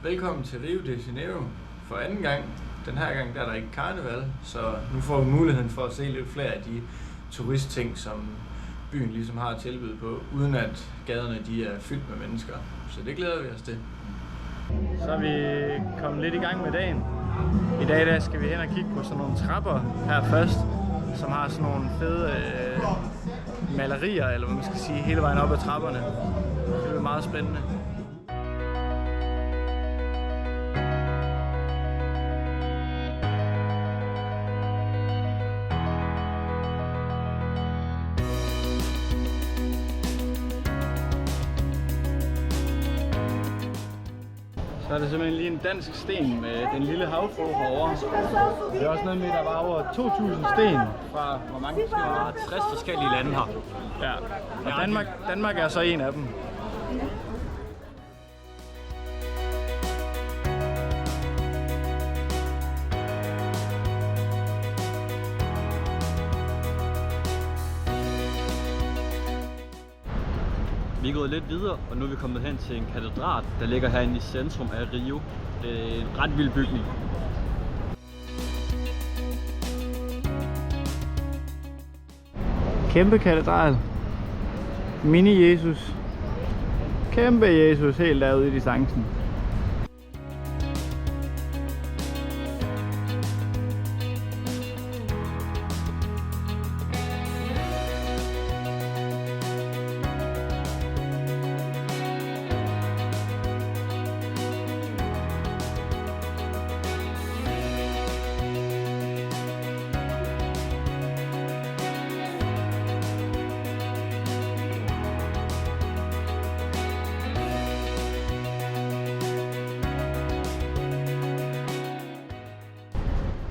Velkommen til Rio de Janeiro for anden gang. Den her gang der er der ikke karneval, så nu får vi muligheden for at se lidt flere af de turistting, som byen ligesom har at tilbyde på, uden at gaderne de er fyldt med mennesker. Så det glæder vi os til. Så er vi kommet lidt i gang med dagen. I dag der skal vi hen og kigge på sådan nogle trapper her først, som har sådan nogle fede malerier, eller hvad man skal sige, hele vejen op ad trapperne. Det bliver meget spændende. Så er det simpelthen lige en dansk sten med den lille havfrue herovre. Det er også noget med, at der var over 2.000 sten fra hvor mange forskellige? 60 forskellige lande her. Ja, og Danmark er så en af dem. Vi er gået lidt videre, og nu er vi kommet hen til en katedral, der ligger herinde i centrum af Rio. Det er en ret vild bygning. Kæmpe katedral. Mini Jesus. Kæmpe Jesus helt derude i distancen.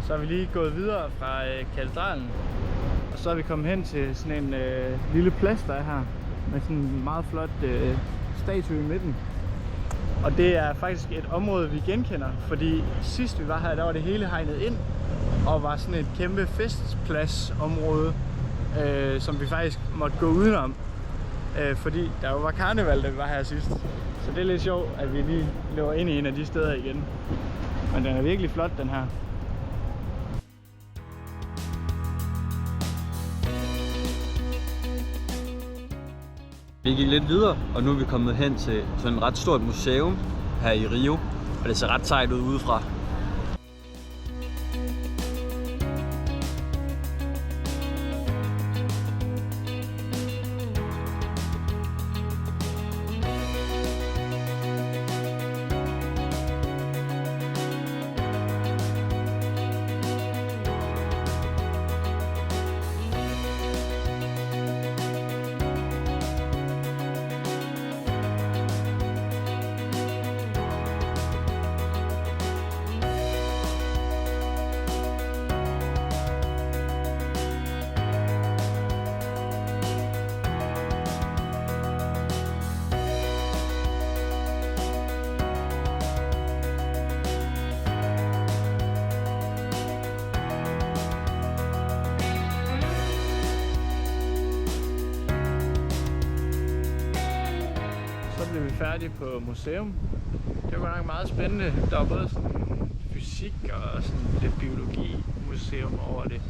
Så er vi lige gået videre fra katedralen, og så er vi kommet hen til sådan en lille plads, der er her, med sådan en meget flot statue i midten. Og det er faktisk et område, vi genkender, fordi sidst vi var her, der var det hele hegnet ind, og var sådan et kæmpe festpladsområde, som vi faktisk måtte gå udenom, fordi der jo var karneval, da vi var her sidst. Så det er lidt sjovt, at vi lige løber ind i en af de steder igen. Men den er virkelig flot, den her. Vi gik lidt videre, og nu er vi kommet hen til sådan et ret stort museum her i Rio, og det ser ret sejt ud udefra. Så blev vi færdige på museum. Det var nok meget spændende. Der var både sådan fysik og sådan lidt biologi museum over det.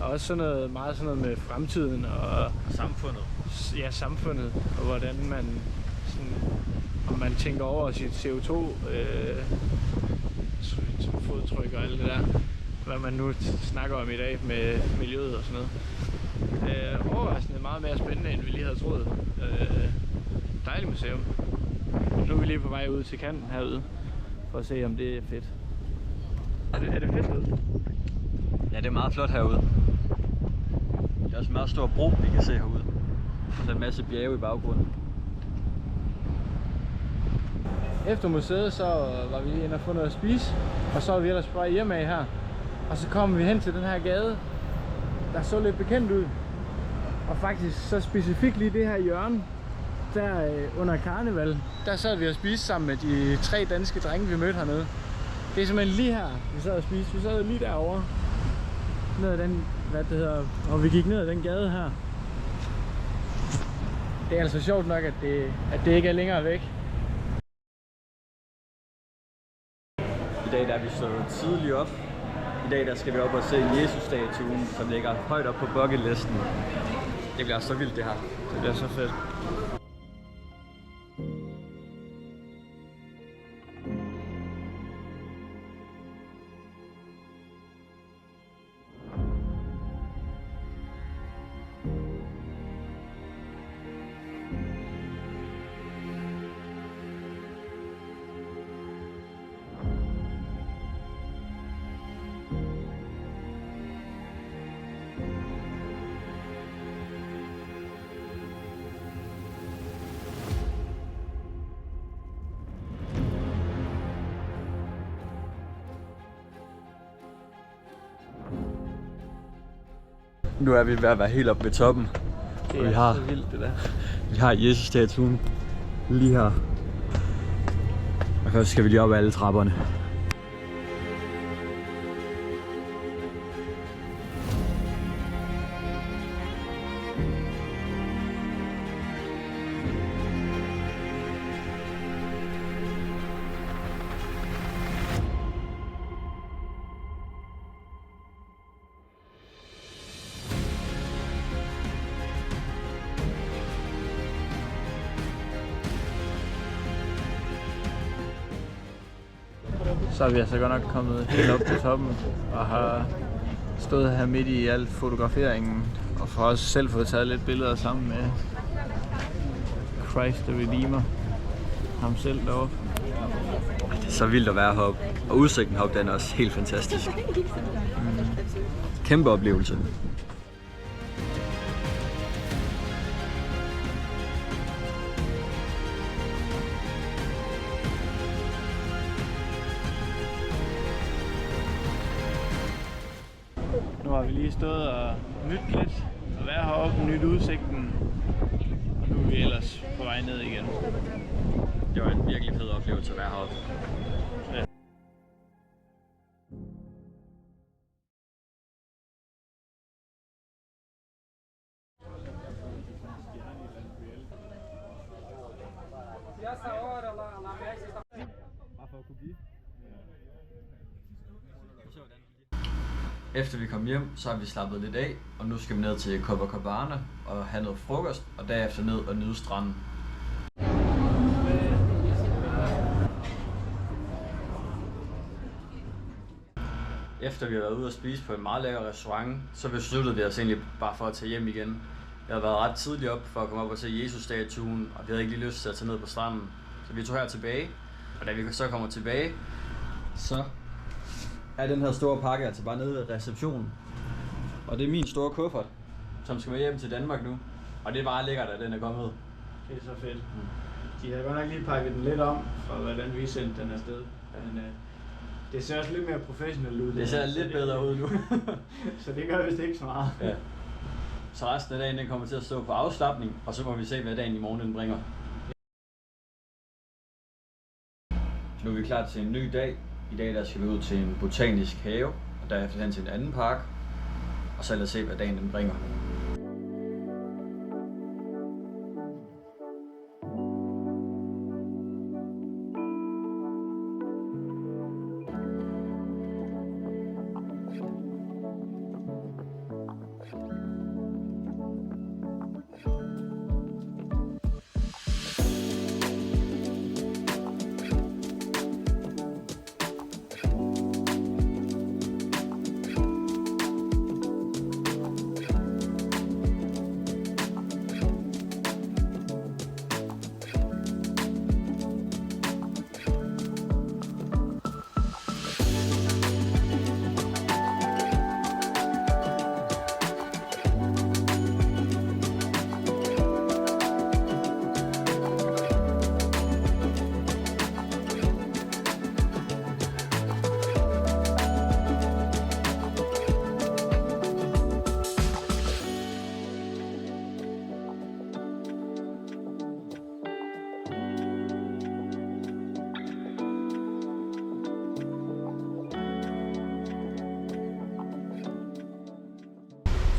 Og også sådan noget, meget sådan noget med fremtiden og Samfundet. Ja, samfundet, og hvordan man sådan, om man tænker over sit CO2 fodtryk og alt det der, hvad man nu snakker om i dag med miljøet og sådan noget. Overraskende meget mere spændende, end vi lige havde troet. Dejligt museum. Nu er vi lige på vej ud til kanten herude, for at se om det er fedt. Er det fedt ud? Ja, det er meget flot herude. Det er også en meget stor bro, vi kan se herude. Og så en masse bjerge i baggrunden. Efter museet, så var vi lige inde og få noget at spise, og så var vi ellers på vej hjem af her. Og så kom vi hen til den her gade, der så lidt bekendt ud. Og faktisk så specifikt lige det her hjørne, der under karneval, der sad vi og spiste sammen med de 3 danske drenge, vi mødte hernede. Det er simpelthen lige her, vi sad og spiste. Vi sad lige derovre, ned ad den, hvad det hedder, og vi gik ned ad den gade her. Det er altså sjovt nok, at det ikke er længere væk. I dag der er vi stået tidligt op. I dag der skal vi op og se Jesus-statuen, som ligger højt op på bucketlisten. Det bliver så vildt det her. Det bliver så fedt. Nu er vi ved at være helt oppe ved toppen. Det er så vildt det der. Vi har Jesus-statuen lige her. Og først skal vi lige op ad alle trapperne. Så er vi altså godt nok kommet helt op på toppen og har stået her midt i alt fotograferingen og for os selv fået taget lidt billeder sammen med Christ the Redeemer, ham selv deroppe. Det er så vildt at være heroppe, og udsigten heroppe den er også helt fantastisk. Kæmpe oplevelse. Nu har vi lige stået og nydt lidt og været heroppe, nyt udsigten, og nu er vi ellers på vej ned igen. Det var en virkelig fed oplevelse at være heroppe. Ja. Efter vi kom hjem, så har vi slappet lidt af, og nu skal vi ned til Copacabana og have noget frokost, og derefter ned og nyde stranden. Efter vi har været ude og spise på en meget lækker restaurant, så besluttede vi os egentlig bare for at tage hjem igen. Jeg havde været ret tidligt op for at komme op og se Jesus-statuen, og vi havde ikke lige lyst til at tage ned på stranden. Så vi tog her tilbage, og da vi så kommer tilbage, så er den her store pakke altså bare nede ved receptionen. Og det er min store kuffert, som skal med hjem til Danmark nu. Og det er bare lækkert, at den er kommet. Det er så fedt. De har godt nok lige pakket den lidt om, for hvordan vi sendte den afsted. Men det ser også lidt mere professionelt ud. Det ser lidt bedre ud nu. Så det gør vist ikke så meget. Ja. Så resten af dagen den kommer til at stå på afslapning, og så må vi se, hvad dagen i morgen den bringer. Nu er vi klar til en ny dag. I dag der skal vi ud til en botanisk have, og derefter hen til en anden park. Og så lad os se, hvad dagen den bringer.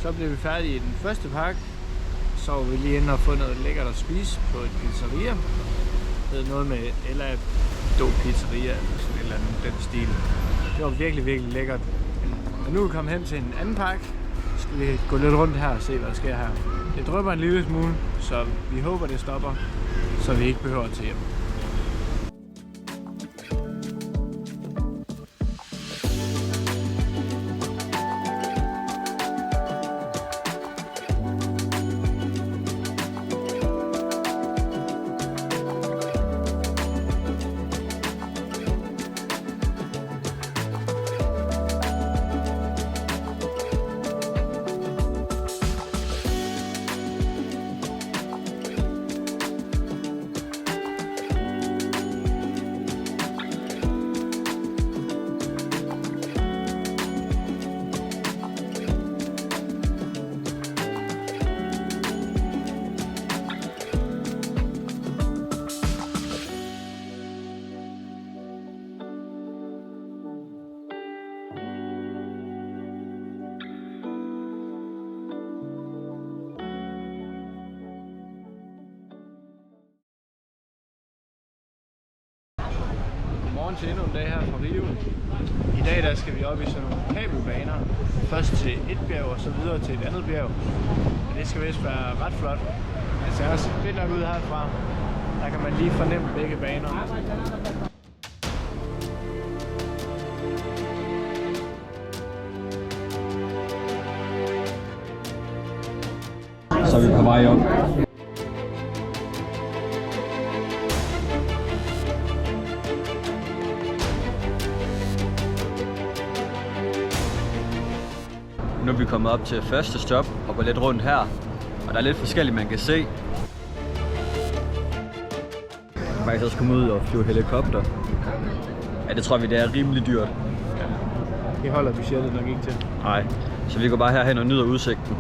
Så blev vi færdige i den første park. Så var vi lige inde og få noget lækkert at spise på et pizzeria. Det er noget med Ella Do Pizzeria eller sådan et eller andet, den stil. Det var virkelig, virkelig lækkert. Men nu er vi kommet hen til en anden park. Så skal vi gå lidt rundt her og se, hvad der sker her. Det drypper en lille smule, så vi håber, det stopper, så vi ikke behøver at tage hjem. Godmorgen til endnu en dag her fra Rio. I dag der skal vi op i sådan nogle kabelbaner. Først til et bjerg og så videre til et andet bjerg. Men det skal vist være ret flot. Det ser også fedt nok ud herfra. Der kan man lige fornemme begge baner. Så er vi på vej op. Nu er vi kommet op til første stop og går lidt rundt her, og der er lidt forskelligt man kan se. Jeg kan faktisk også komme ud og flyve helikopter. Ja, det tror vi det er rimelig dyrt. Ja, det holder budgettet nok ikke til. Nej, så vi går bare herhen og nyder udsigten.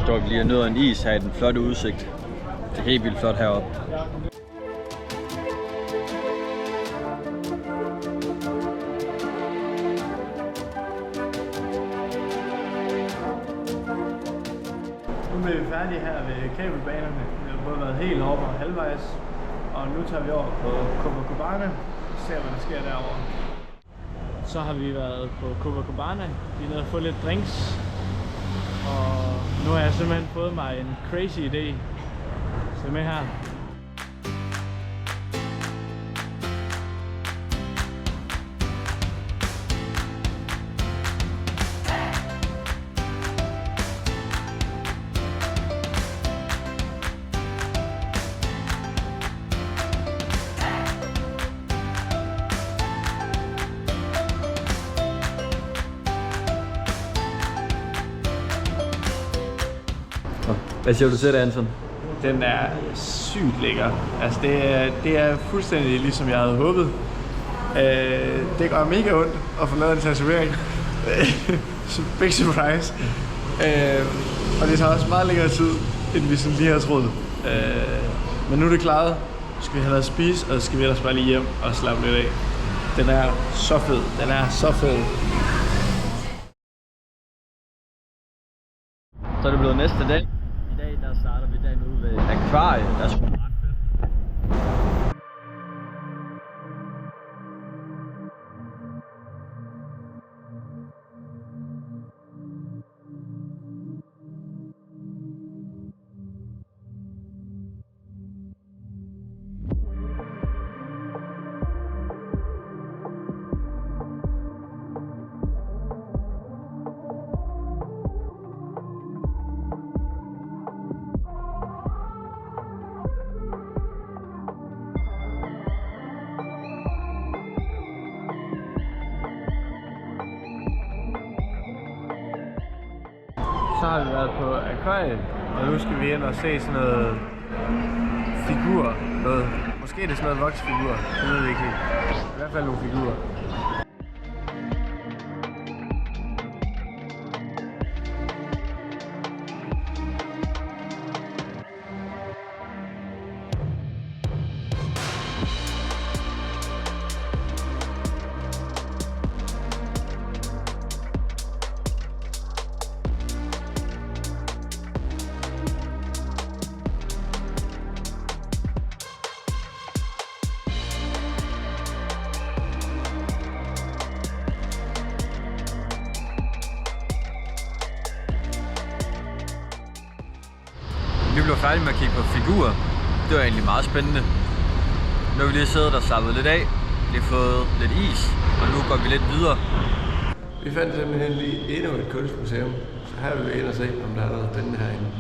Står vi lige og nyder en is her i den flotte udsigt. Det er helt vildt flot heroppe. Nu er vi færdige her ved kabelbanerne. Vi har både været helt oppe og halvvejs. Og nu tager vi over på Copacabana og ser hvad der sker derovre. Så har vi været på Copacabana. Vi er nede og få lidt drinks. Og nu har jeg simpelthen fået mig en crazy idé. Se med her. Hvad siger du til det, Anton? Den er sygt lækker. Altså det er fuldstændig ligesom jeg havde håbet. Det gør mega ondt at få lavet en tatovering. Big surprise. Og det tager også meget længere tid, end vi sådan lige havde troet. Men nu er det klaret. Nu skal vi have noget at spise, og så skal vi ellers bare lige hjem og slappe lidt af. Den er så fed. Den er så fed. Så er det blevet næste dag. I dag der starter vi dagen ude ved akvariet. Der er sgu ret fedt. Så har vi været på akvariet, og nu skal vi ind og se sådan noget figur, noget Måske er det sådan noget voksfigurer. Det ved jeg ikke helt. I hvert fald nogle figurer. Vi blev færdige med at kigge på figurer. Det var egentlig meget spændende. Nu har vi lige siddet og slappet lidt af, lige fået lidt is, og nu går vi lidt videre. Vi fandt simpelthen lige endnu et kunstmuseum, så her vil vi ind og se, om der er noget spændende herinde.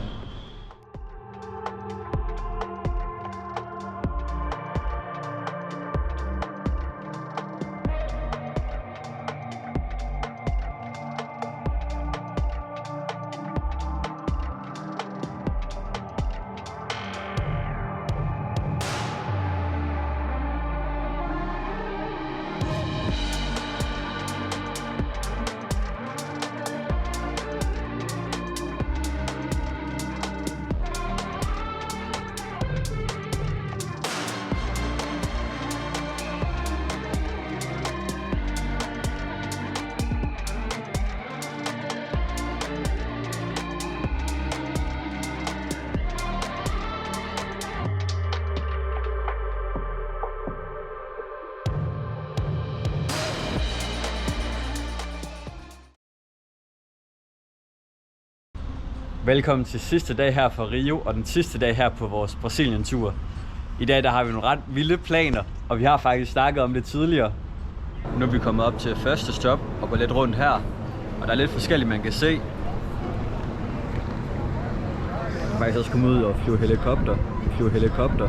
Velkommen til sidste dag her fra Rio, og den sidste dag her på vores Brasilien-tur. I dag der har vi nogle ret vilde planer, og vi har faktisk snakket om det tidligere. Nu er vi kommet op til første stop og går lidt rundt her, og der er lidt forskelligt man kan se. Jeg kan faktisk også komme ud og flyve helikopter.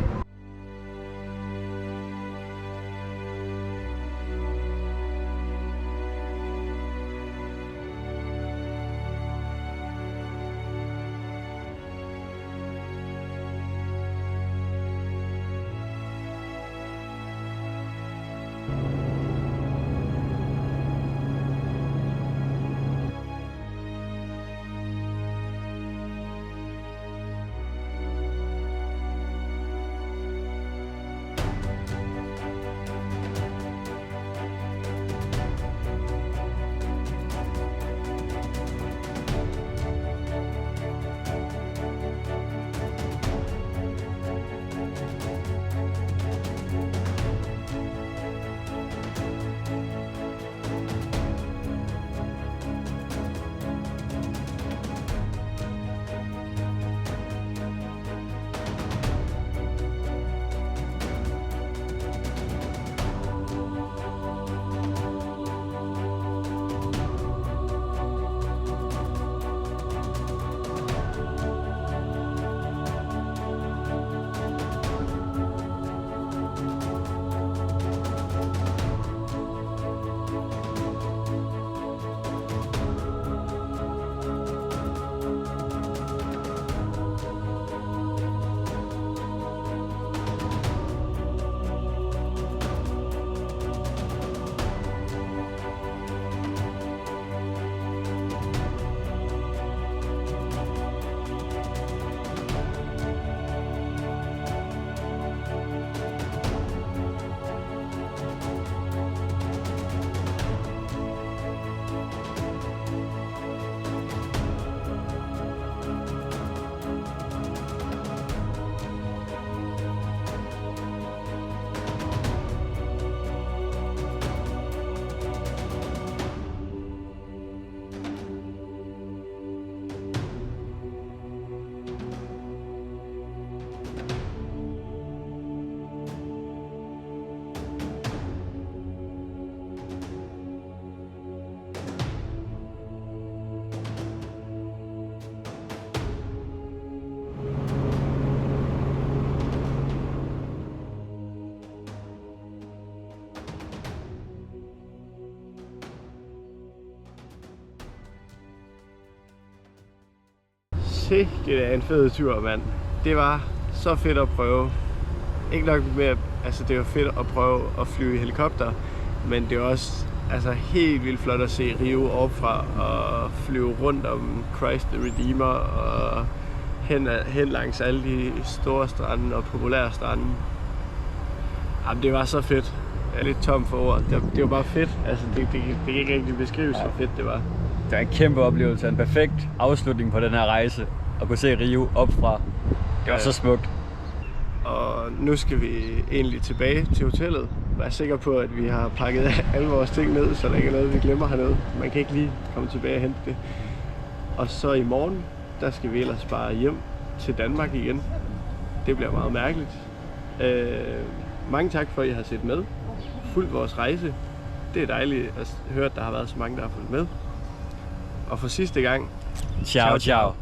Sikke, det er en fed tur, mand. Det var så fedt at prøve. ikke nok med, altså det var fedt at prøve at flyve i helikopter, men det er også altså helt vildt flot at se Rio opfra og flyve rundt om Christ the Redeemer og hen langs alle de store strande og populære strande. Jamen, det var så fedt. Jeg er lidt tom for ord. Det var bare fedt. Altså, det kan ikke rigtig beskrives, hvor fedt det var. Det var en kæmpe oplevelse, en perfekt afslutning på den her rejse. At kunne se Rio opfra. Det var så smukt. Og nu skal vi egentlig tilbage til hotellet. Vær sikker på, at vi har pakket alle vores ting ned, så der ikke er noget, vi glemmer hernede. Man kan ikke lige komme tilbage og hente det. Og så i morgen, der skal vi ellers bare hjem til Danmark igen. Det bliver meget mærkeligt. Mange tak for, at I har set med. Fulgt vores rejse. Det er dejligt at høre, at der har været så mange, der har fulgt med. Og for sidste gang. Ciao, ciao.